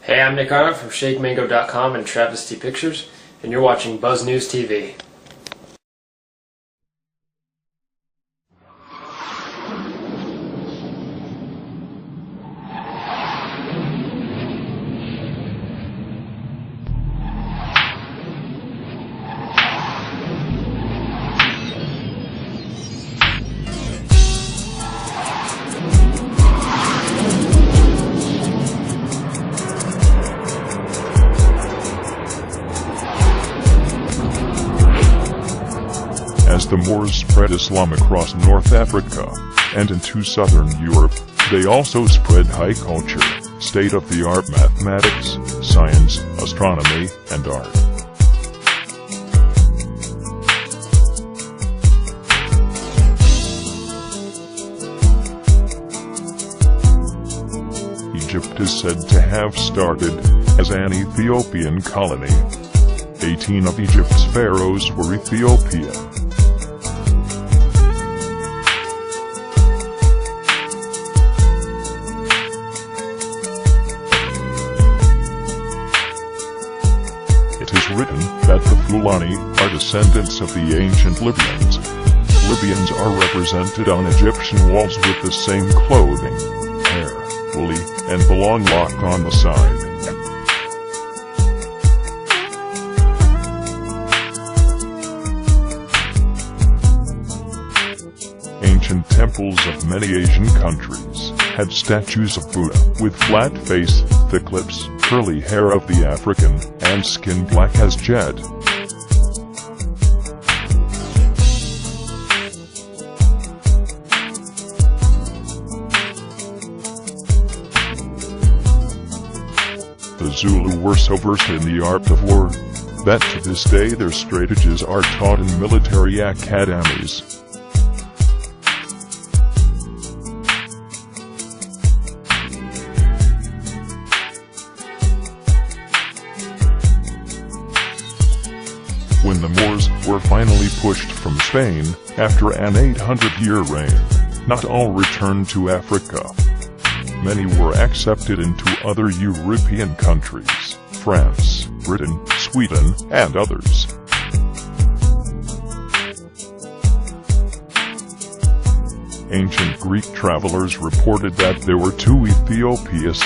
Hey, I'm Nick Arnold from ShakeMango.com and Travesty Pictures, and you're watching Buzz News TV. As the Moors spread Islam across North Africa and into southern Europe, they also spread high culture, state-of-the-art mathematics, science, astronomy, and art. Egypt is said to have started as an Ethiopian colony. 18 of Egypt's pharaohs were Ethiopian. It is written that the Fulani are descendants of the ancient Libyans. Libyans are represented on Egyptian walls with the same clothing, hair, woolly, and the long lock on the side. Ancient temples of many Asian countries had statues of Buddha with flat face, thick lips, curly hair of the African, and skin black as jet. The Zulu were so versed in the art of war that to this day their strategies are taught in military academies. When the Moors were finally pushed from Spain, after an 800-year reign, not all returned to Africa. Many were accepted into other European countries, France, Britain, Sweden, and others. Ancient Greek travelers reported that there were two Ethiopias: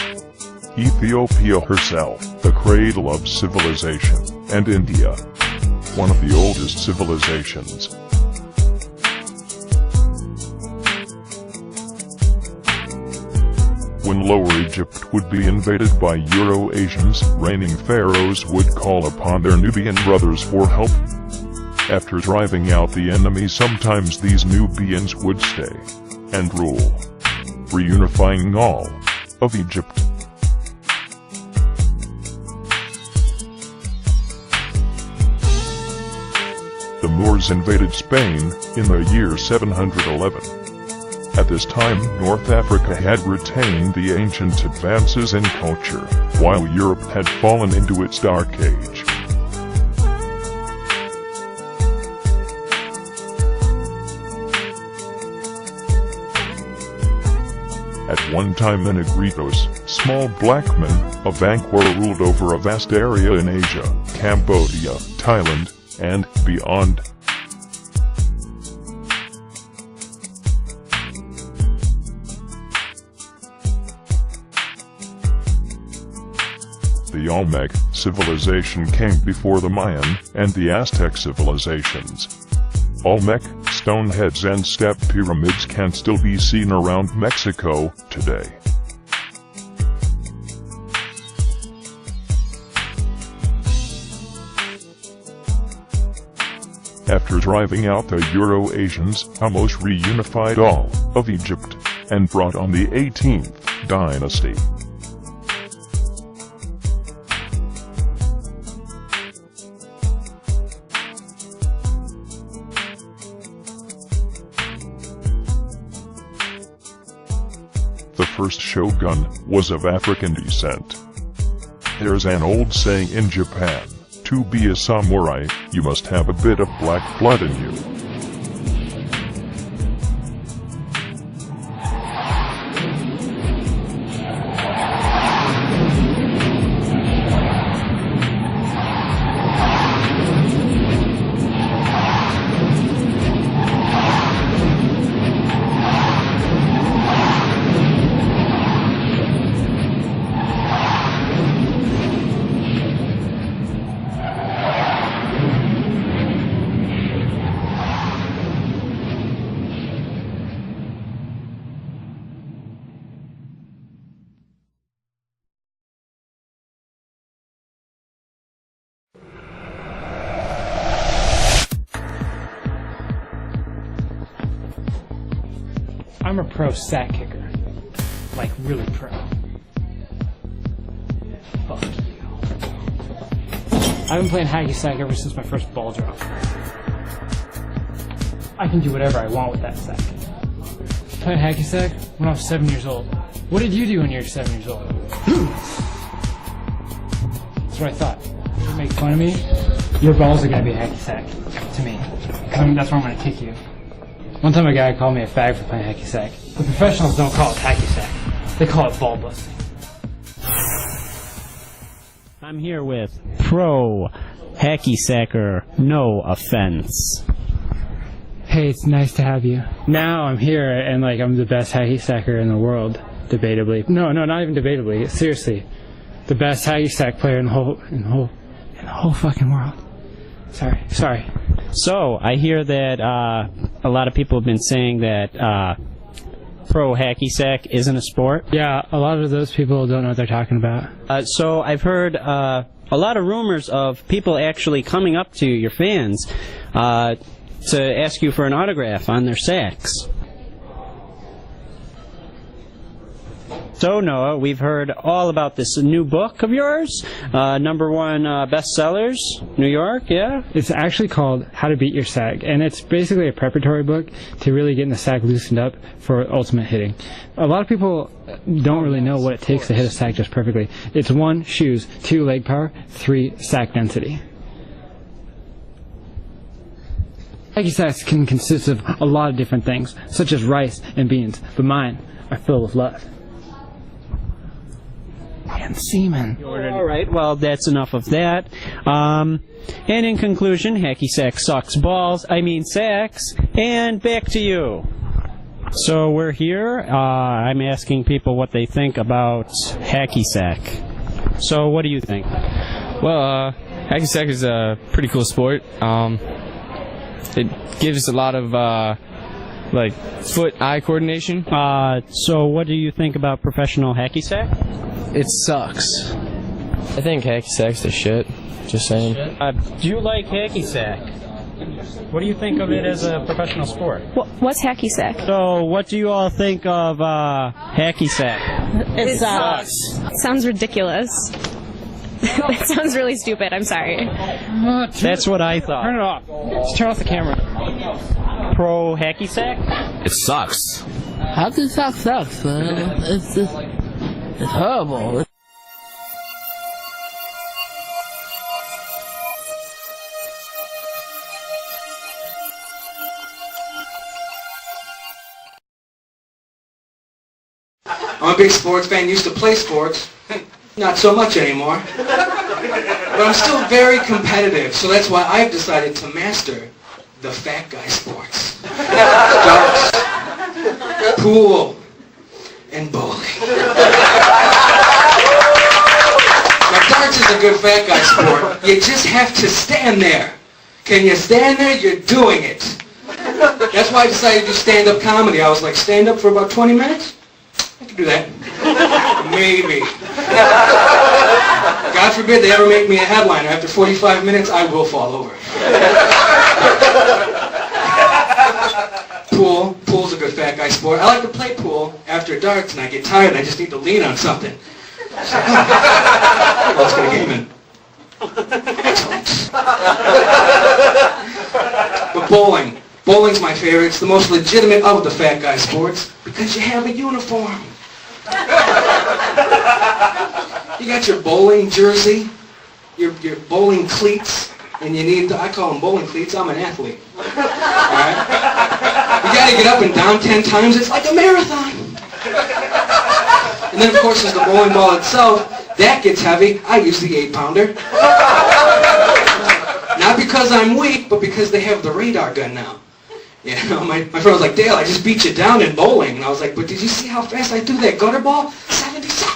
Ethiopia herself, the cradle of civilization, and India, one of the oldest civilizations. When Lower Egypt would be invaded by Euro-Asians, reigning pharaohs would call upon their Nubian brothers for help. After driving out the enemy, sometimes these Nubians would stay and rule, reunifying all of Egypt. The Moors invaded Spain in the year 711. At this time, North Africa had retained the ancient advances in culture, while Europe had fallen into its dark age. At one time the Negritos, small black men of Angkor, ruled over a vast area in Asia, Cambodia, Thailand, and beyond. The Olmec civilization came before the Mayan and the Aztec civilizations. Olmec stone heads and step pyramids can still be seen around Mexico today. After driving out the Euro-Asians, Ahmose reunified all of Egypt and brought on the 18th dynasty. The first shogun was of African descent. There's an old saying in Japan: to be a samurai, you must have a bit of black blood in you. I'm a pro sack kicker. Like, really pro. Fuck you. I've been playing hacky sack ever since my first ball drop. I can do whatever I want with that sack. Playing hacky sack when I was 7 years old. What did you do when you were 7 years old? That's what I thought. You make fun of me? Your balls are gonna be a hacky sack to me. That's where I'm gonna kick you. One time a guy called me a fag for playing hacky sack. The professionals don't call it hacky sack. They call it ball busting. I'm here with pro hacky sacker, no offense. Hey, it's nice to have you. Now I'm here and like I'm the best hacky sacker in the world, debatably. No, not even debatably. Seriously, the best hacky sack player in the whole fucking world. Sorry. So I hear that a lot of people have been saying that pro hacky sack isn't a sport. Yeah, a lot of those people don't know what they're talking about. So I've heard a lot of rumors of people actually coming up to your fans to ask you for an autograph on their sacks. So, Noah, we've heard all about this new book of yours, #1 bestsellers, New York, yeah? It's actually called How to Beat Your Sack, and it's basically a preparatory book to really getting the sack loosened up for ultimate hitting. A lot of people don't really know what it takes to hit a sack just perfectly. It's 1, shoes, 2, leg power, 3, sack density. Hacky sacks can consist of a lot of different things, such as rice and beans, but mine are filled with love. And semen. All right, well, that's enough of that. And in conclusion, hacky sack sucks sacks. And back to you. So we're here. I'm asking people what they think about hacky sack. So what do you think? Well, hacky sack is a pretty cool sport. It gives a lot of foot-eye coordination. So what do you think about professional hacky sack? It sucks. I think hacky sack's the shit. Just saying. Do you like hacky sack? What do you think of it as a professional sport? What's hacky sack? So what do you all think of hacky sack? It sucks. Sounds ridiculous. That sounds really stupid. I'm sorry. That's what I thought. Turn it off. Just turn off the camera. Pro hacky sack? It sucks. Hacky sack sucks, man. It's horrible. I'm a big sports fan, used to play sports. Not so much anymore. But I'm still very competitive, so that's why I've decided to master the fat guy sports. Darts, pool, and bowling. Now, darts is a good fat guy sport. You just have to stand there. Can you stand there? You're doing it. That's why I decided to do stand-up comedy. I was like, stand-up for about 20 minutes? I can do that. Maybe. God forbid they ever make me a headliner. After 45 minutes, I will fall over. Pool's a good fat guy sport. I like to play pool after darts, and I get tired, and I just need to lean on something. Let's get a game in. Excellent. But bowling's my favorite. It's the most legitimate of the fat guy sports because you have a uniform. You got your bowling jersey, your bowling cleats, and you need, I call them bowling cleats, I'm an athlete. Alright? You gotta get up and down 10 times, it's like a marathon. And then of course there's the bowling ball itself. That gets heavy, I use the 8-pounder. Not because I'm weak, but because they have the radar gun now. You know, my friend was like, Dale, I just beat you down in bowling. And I was like, but did you see how fast I threw that gutter ball? 77.